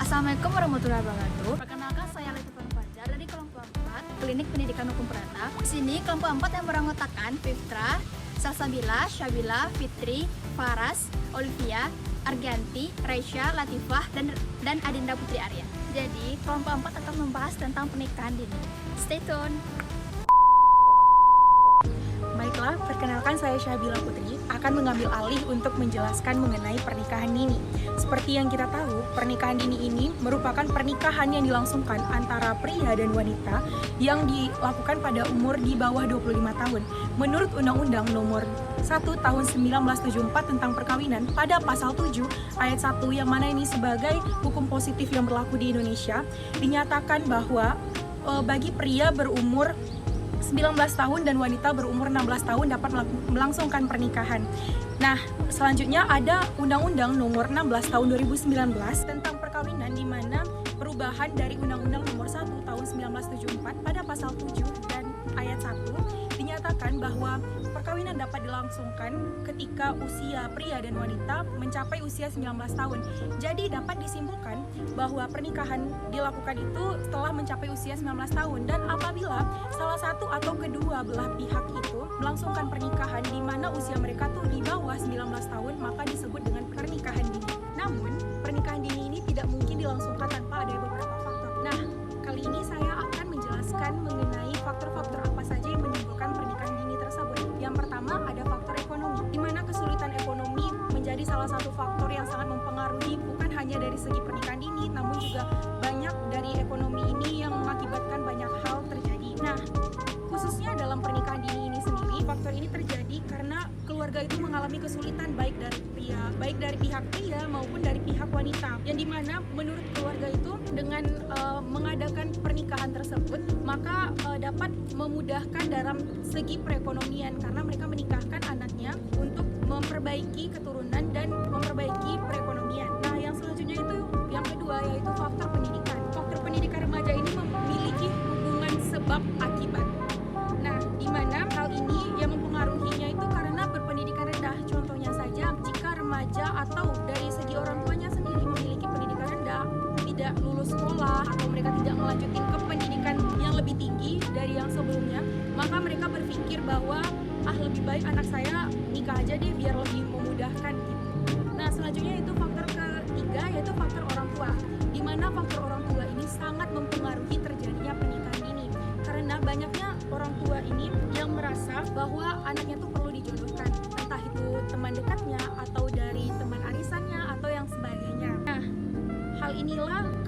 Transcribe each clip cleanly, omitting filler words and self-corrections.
Assalamualaikum warahmatullahi wabarakatuh. Perkenalkan, saya Latifah Fajar dari kelompok 4 Klinik Pendidikan Hukum Perdata. Di sini kelompok 4 yang beranggotakan Fitra, Salsabila, Syabila, Fitri, Faras, Olivia, Arganti, Raisya, Latifah, dan Adinda Putri Arya. Jadi kelompok 4 akan membahas tentang pernikahan dini. Stay tune. Baiklah, perkenalkan saya Syabila Putri akan mengambil alih untuk menjelaskan mengenai pernikahan dini. Seperti yang kita tahu, pernikahan dini ini merupakan pernikahan yang dilangsungkan antara pria dan wanita yang dilakukan pada umur di bawah 25 tahun. Menurut Undang-Undang Nomor 1 Tahun 1974 tentang perkawinan pada pasal 7 ayat 1 yang mana ini sebagai hukum positif yang berlaku di Indonesia, dinyatakan bahwa bagi pria berumur 19 tahun dan wanita berumur 16 tahun dapat melangsungkan pernikahan. Nah, selanjutnya ada Undang-Undang Nomor 16 Tahun 2019 tentang perkawinan, di mana perubahan dari Undang-Undang Nomor 1 Tahun 1974 pada pasal 7 dan ayat 1 dinyatakan bahwa perkawinan dapat dilangsungkan ketika usia pria dan wanita mencapai usia 19 tahun. Jadi dapat disimpulkan bahwa pernikahan dilakukan itu setelah mencapai usia 19 tahun, dan apabila salah satu atau kedua belah pihak itu melangsungkan pernikahan di mana usia mereka tuh di bawah 19 tahun, maka disebut dengan pernikahan dini. Namun, pernikahan dini ini tidak mungkin dilangsungkan tanpa ada beberapa faktor. Nah, kali ini saya akan menjelaskan mengenai faktor-faktor apa saja yang menimbulkan pernikahan dini tersebut. Yang pertama ada faktor ekonomi, di mana kesulitan ekonomi menjadi salah satu faktor yang sangat mempengaruhi bukan hanya dari segi pernikahan dini, namun juga banyak dari ekonomi ini yang mengakibatkan banyak hal terjadi. Nah, khususnya dalam pernikahan dini ini sendiri, faktor ini terjadi karena keluarga itu mengalami kesulitan baik dari pihak pria maupun dari pihak wanita, yang dimana menurut keluarga itu dengan mengadakan pernikahan tersebut maka dapat memudahkan dalam segi perekonomian karena mereka menikahkan anaknya untuk memperbaiki keturunan dan memperbaiki perekonomian. Nah, yang selanjutnya itu yang kedua yaitu faktor pendidikan. Faktor pendidikan remaja ini memiliki hubungan sebab akibat. Nah, di mana hal ini yang mempengaruhinya itu karena berpendidikan rendah. Contohnya saja, jika remaja atau dari segi orang tuanya sendiri memiliki pendidikan rendah, tidak lulus sekolah atau mereka tidak melanjutkan ke pendidikan yang lebih tinggi dari yang sebelumnya, maka mereka berpikir bahwa lebih baik anak saya nikah aja deh biar lebih memudahkan gitu. Nah, selanjutnya itu faktor ketiga yaitu faktor orang tua, di mana faktor orang tua ini sangat mempengaruhi terjadinya pernikahan dini karena banyaknya orang tua ini yang merasa bahwa anaknya tuh perlu dijodohkan, entah itu teman dekatnya atau dari teman arisannya atau yang sebagainya. Nah,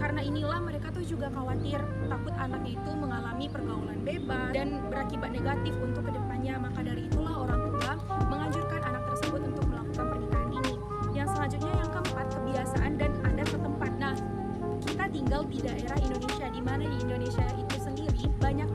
karena inilah mereka tuh juga khawatir takut anaknya itu mengalami pergaulan bebas dan berakibat negatif untuk kedepannya. Maka dari itulah orang tua menganjurkan anak tersebut untuk melakukan pernikahan dini. Yang selanjutnya yang keempat, kebiasaan dan adat setempat. Nah, kita tinggal di daerah Indonesia, di mana di Indonesia itu sendiri banyak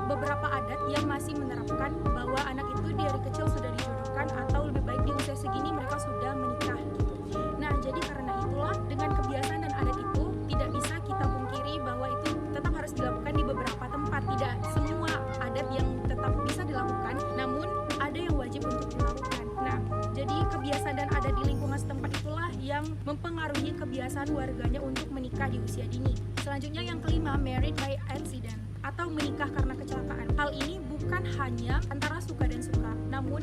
beberapa adat yang masih menerapkan bahwa anak itu dari kecil sudah dijodohkan atau lebih baik di usia segini mereka sudah menikah gitu. Nah, jadi karena itulah dengan kebiasaan dan adat itu tidak bisa kita pungkiri bahwa itu tetap harus dilakukan di beberapa tempat. Tidak semua adat yang tetap bisa dilakukan, namun ada yang wajib untuk dilakukan. Nah, jadi kebiasaan dan adat di lingkungan setempat itulah yang mempengaruhi kebiasaan warganya untuk menikah di usia dini. Selanjutnya yang kelima, married by accident atau menikah karena kecelakaan. Hal ini bukan hanya antara suka dan suka, namun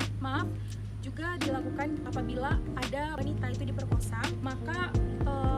juga dilakukan apabila ada wanita itu diperkosa, maka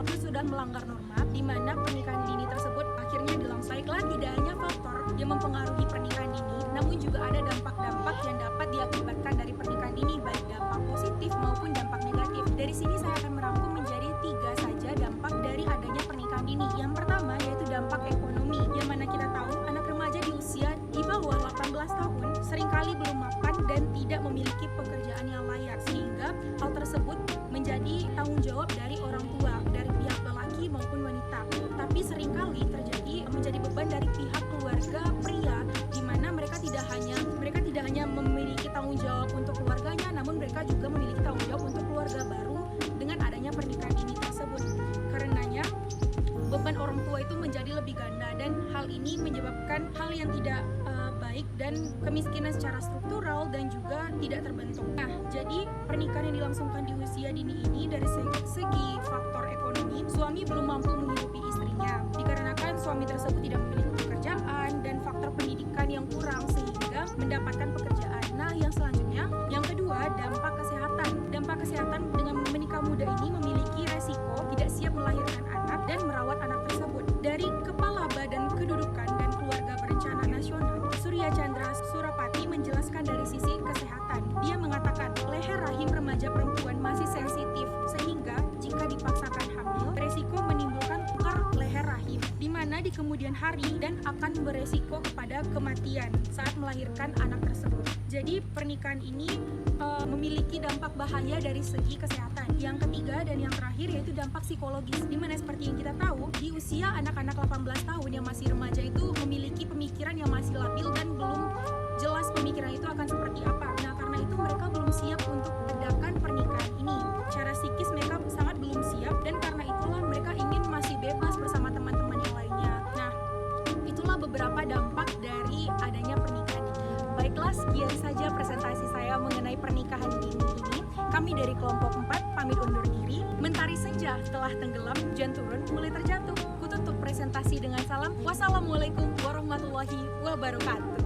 itu sudah melanggar norma, di mana pernikahan dini tersebut akhirnya dilangsungkan. Baiklah, tidak hanya faktor yang mempengaruhi pernikahan dini, namun juga ada dampak-dampak yang dapat diakibatkan dari pernikahan dini, baik dampak positif maupun dampak negatif. Dari sini saya akan merangkum menjadi 3 saja dampak dari adanya pernikahan dini. Yang pertama yaitu dampak ekonomi, yang mana kita tahu anak remaja di usia di bawah 18 tahun seringkali belum mapan dan tidak memiliki pekerjaan yang layak, sehingga hal tersebut menjadi tanggung jawab dari orang tua, dari pihak lelaki maupun wanita. Tapi seringkali terjadi menjadi beban dari pihak keluarga pria, di mana mereka tidak hanya memiliki tanggung jawab untuk keluarganya, namun mereka juga memiliki tanggung jawab untuk keluarga baru dengan adanya pernikahan dini tersebut. Karenanya beban orang tua itu menjadi lebih ganda, dan hal ini menyebabkan hal yang tidak baik dan kemiskinan secara struktural dan juga tidak terbentuk. Nah, jadi pernikahan yang dilangsungkan di usia dini ini dari segi faktor ekonomi, suami belum mampu menghidupi suami tersebut tidak memiliki pekerjaan dan faktor pendidikan yang kurang sehingga mendapatkan pekerjaan. Nah, yang selanjutnya, yang kedua, dampak kesehatan. Dampak kesehatan dengan menikah muda ini memiliki resiko tidak siap melahirkan anak dan merawat anak tersebut. Dari Kepala Badan Kedudukan dan Keluarga Berencana Nasional, Surya Chandra Surapati menjelaskan dari sisi kesehatan. Dia mengatakan leher rahim remaja perempuan masih sensitif sehingga jika dipaksakan hamil, beresiko menimbulkan tukar leher rahim, di mana di kemudian hari dan akan beresiko kepada kematian saat melahirkan anak tersebut. Jadi pernikahan ini memiliki dampak bahaya dari segi kesehatan. Yang ketiga dan yang terakhir yaitu dampak psikologis, di mana seperti yang kita tahu di usia anak-anak 18 tahun yang masih remaja itu memiliki pemikiran yang masih labil dan belum jelas pemikiran itu akan seperti apa. Nah, karena itu mereka belum siap untuk adakan pernikahan ini. Secara psikis mereka sangat belum siap dan karena itulah mereka ingin masih bebas bersama teman-teman yang lainnya. Nah, itulah beberapa dampak dari adanya pernikahan ini. Baiklah, sekian saja presentasi saya mengenai pernikahan dini ini. Kami dari kelompok 4 pamit undur diri. Mentari senja telah tenggelam, hujan turun mulai terjatuh. Kututup presentasi dengan salam. Wassalamualaikum warahmatullahi wabarakatuh.